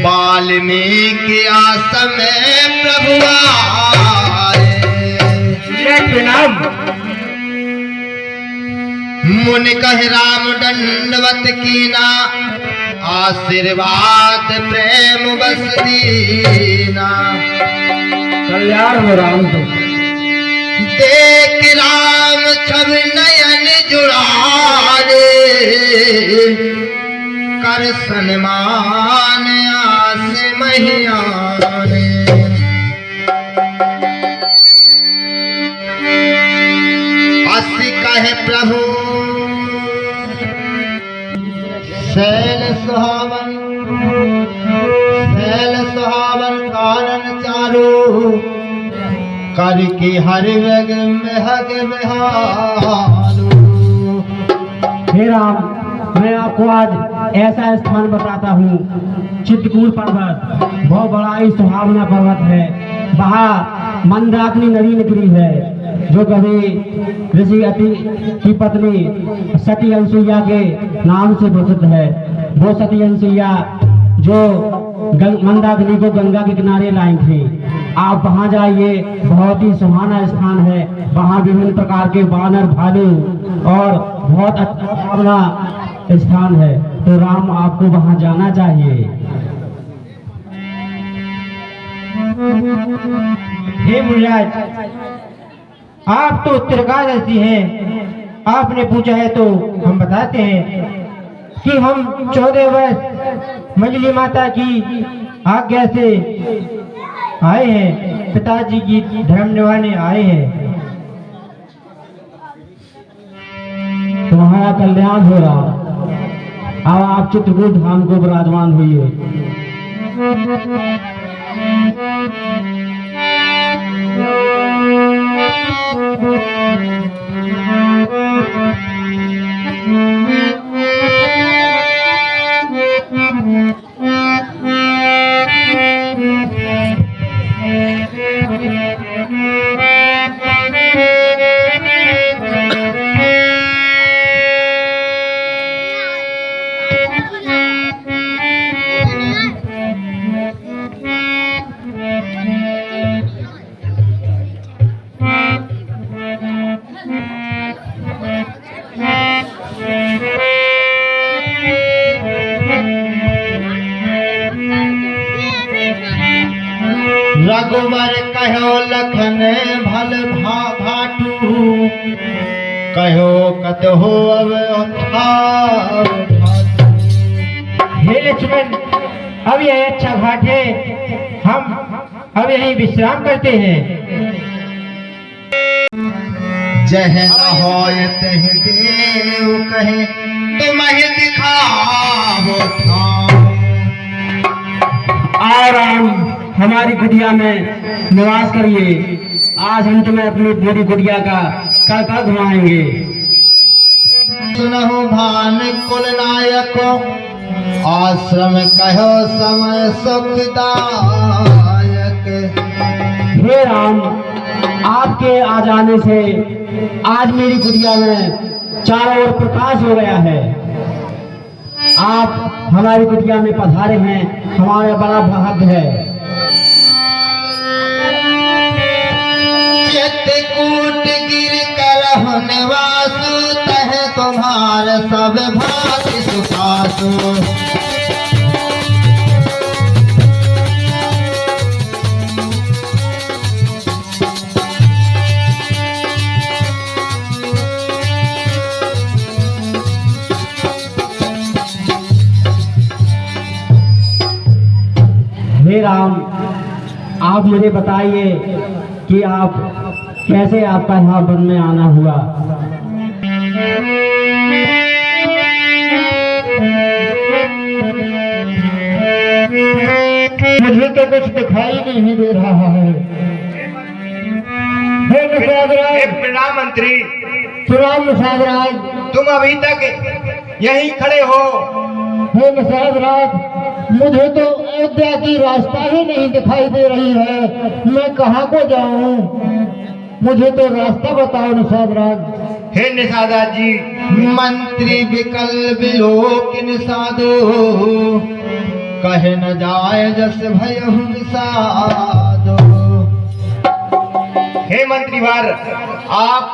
वाल्मीकि आश्रम में प्रभु आए। प्रणाम। मुनि कहे राम दंडवत कीना, आशीर्वाद प्रेम बस दीना। कल्याण हो राम तो। देख राम छब नयन जुड़ारे, कर सन्मान आस महियाने। असी कहे प्रभु शैल सुहावन कानन चारो, कर की हर वेग में हग बिहारो। हे राम, मैं आपको आज ऐसा स्थान बताता हूँ, चित्रकूट पर्वत। बहुत बड़ा ही सुहावना पर्वत है। वहाँ मंदाकिनी नदी निकली है, जो कभी ऋषि अति की पत्नी सती अनसुईया के नाम से प्रसिद्ध है। वो सती अनसुईया जो मंदाकिनी को गंगा के किनारे लाई थी। आप वहाँ जाइए, बहुत ही सुहाना स्थान है। वहाँ विभिन्न प्रकार के वानर, भालू और बहुत अच्छा स्थान है। तो राम, आपको वहाँ जाना चाहिए। हे मुनिराज, आप तो उत्तरकाशी हैं। आपने पूछा है तो हम बताते हैं कि हम 14 वर्ष मंजली माता की आज्ञा से आए हैं, पिताजी की धर्म निभाने आए हैं। तुम्हारा कल्याण हो रहा। अब आप चित्रकूट धाम को विराजमान हुई। रघुवर कहो लखन भल भाटू, कहो कतहो अब हे लक्ष्मण, अब यह अच्छा घाट है। हम अब यहीं विश्राम करते हैं। जह न होय तह देव कहे, तुम्हें दिखावो ठाव। आराम हमारी कुटिया में निवास करिए। आज हम तुम्हें अपनी पूरी कुटिया का कर घुमाएंगे। सुनहु भान कुल नायको, आश्रम कहो समय सुखदायक। हे राम, आपके आ जाने से आज मेरी कुटिया में चारों ओर प्रकाश हो गया है। आप हमारी कुटिया में पधारे हैं, हमारा बड़ा भाग्य है। चित्रकूट गिर कर निवासु, तह तुम्हार सब भांति सुखासु। हे राम, आप मुझे बताइए कि आप कैसे आपका यहाँ वन में आना हुआ। मुझे तो कुछ दिखाई नहीं दे रहा है। हे निषादराज। प्रणाम मंत्री। प्रणाम निषादराज। तुम अभी तक यहीं खड़े हो। हे निषादराज, मुझे तो अयोध्या की रास्ता ही नहीं दिखाई दे रही है। मैं कहाँ को जाऊँ? मुझे तो रास्ता बताओ निषादराज। हे निषादराज जी, मंत्री विकल विलोक निषादो, कहे न जाए जस भयहु विषाद। हे मंत्रीवर, आप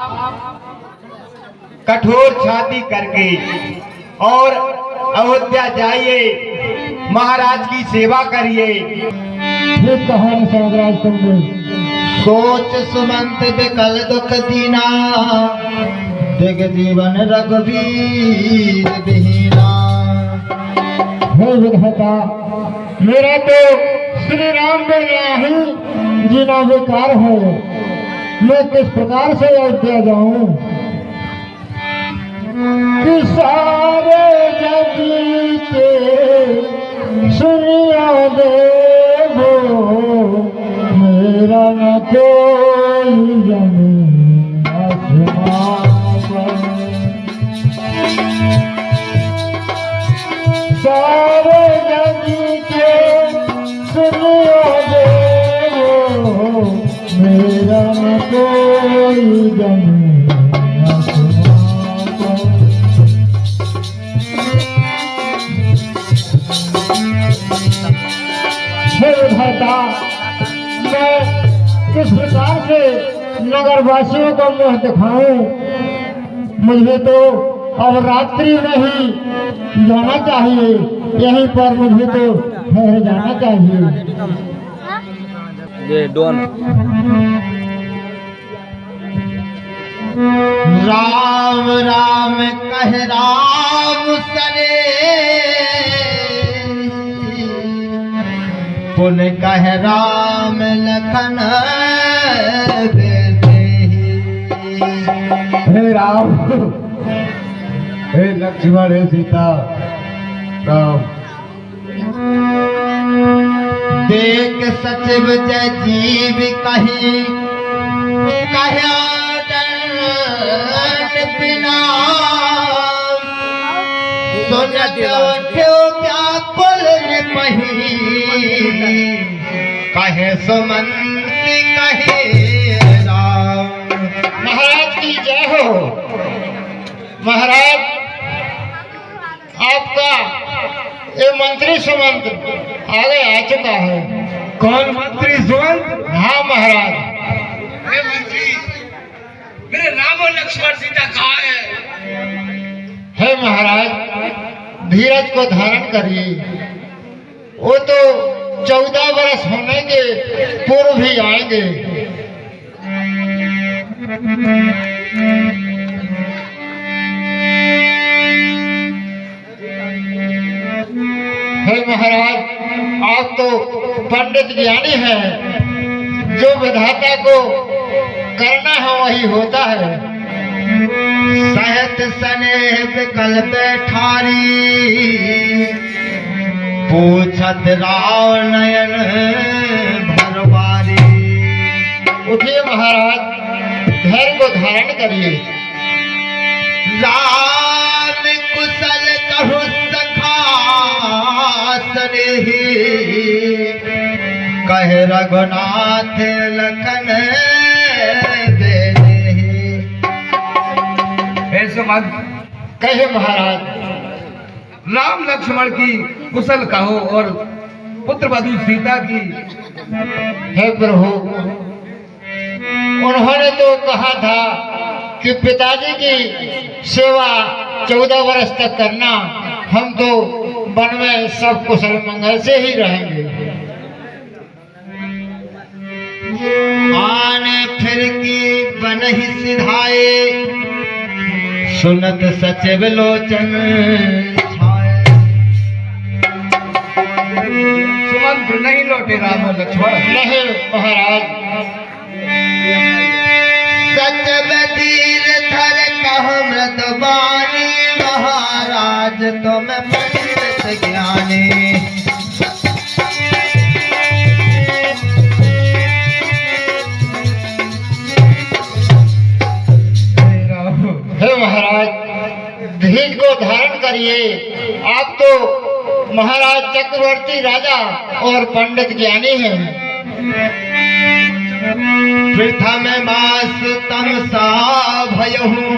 कठोर छाती करके और अयोध्या जाइए, महाराज की सेवा करिए। ये कहानी समझ तुम सोच सुमंत विकल दुख दीना, दिग जीवन रघुवीर विहीना। हे विधाता, मेरा तो श्री राम बिना ही जीना बेकार है। मैं किस प्रकार से अयोध्या जाऊं कि सारे जग के सूर्य देवो, मेरा न कोई जमीन आसमां पर। सारे जग के सूर्य देवो, मेरा न कोई जमीन आसमां पर। हे विधाता, मैं किस प्रकार से नगर वासियों को मुंह दिखाऊं। मुझे तो अब रात्रि में ही जाना चाहिए, यहीं पर मुझे तो ठहर जाना चाहिए। ये डॉन राम राम कह राम सने, पुन कह राम लखन बेदेही। हे राम, हे लक्ष्मण, हे सीता, राम। देख सचिव जय जीव कही, कह्या दंड बिना। सुनत उठ्यो व्याकुल निपही, कहे सुमंत कहे राम। महाराज की जय हो। महाराज, आपका ये मंत्री सुमंत आगे आ चुका है। कौन मंत्री सुमंत? हाँ महाराज। हे मंत्री, मेरे राम और लक्ष्मण सीता कहाँ है? हे महाराज, धीरज को धारण करिए। वो तो 14 वर्ष होने के पूर्व ही आएंगे। हे महाराज, आप तो पंडित ज्ञानी हैं। जो विधाता को करना है वही होता है। सहत स्नेह विकल बैठारी, पूछत राव नयन भरवारी। उठिए महाराज, धैर्य को धारण करिए। राम कुशल कहु सखा स्नेही, कहे रघुनाथ लखन बेदेही। हे सुमंत, कहे महाराज। राम लक्ष्मण की कुशल कहो और पुत्र वधु सीता की। हे प्रभु, उन्होंने तो कहा था कि पिताजी की सेवा 14 वर्ष तक करना। हम तो वन में सब कुशल मंगल से ही रहेंगे। आने फिर की बन ही सिधाए, सुनत सचिव लोचन छाए। सुमंत नहीं लौटे राम और लक्ष्मण। नहीं महाराज। सच बदीर धर कह मृदवानी, महाराज तुम पंडित ज्ञानी। हे महाराज, धीर को धारण करिए। आप तो महाराज चक्रवर्ती राजा और पंडित ज्ञानी हैं। प्रथम मास तमसा भयहु,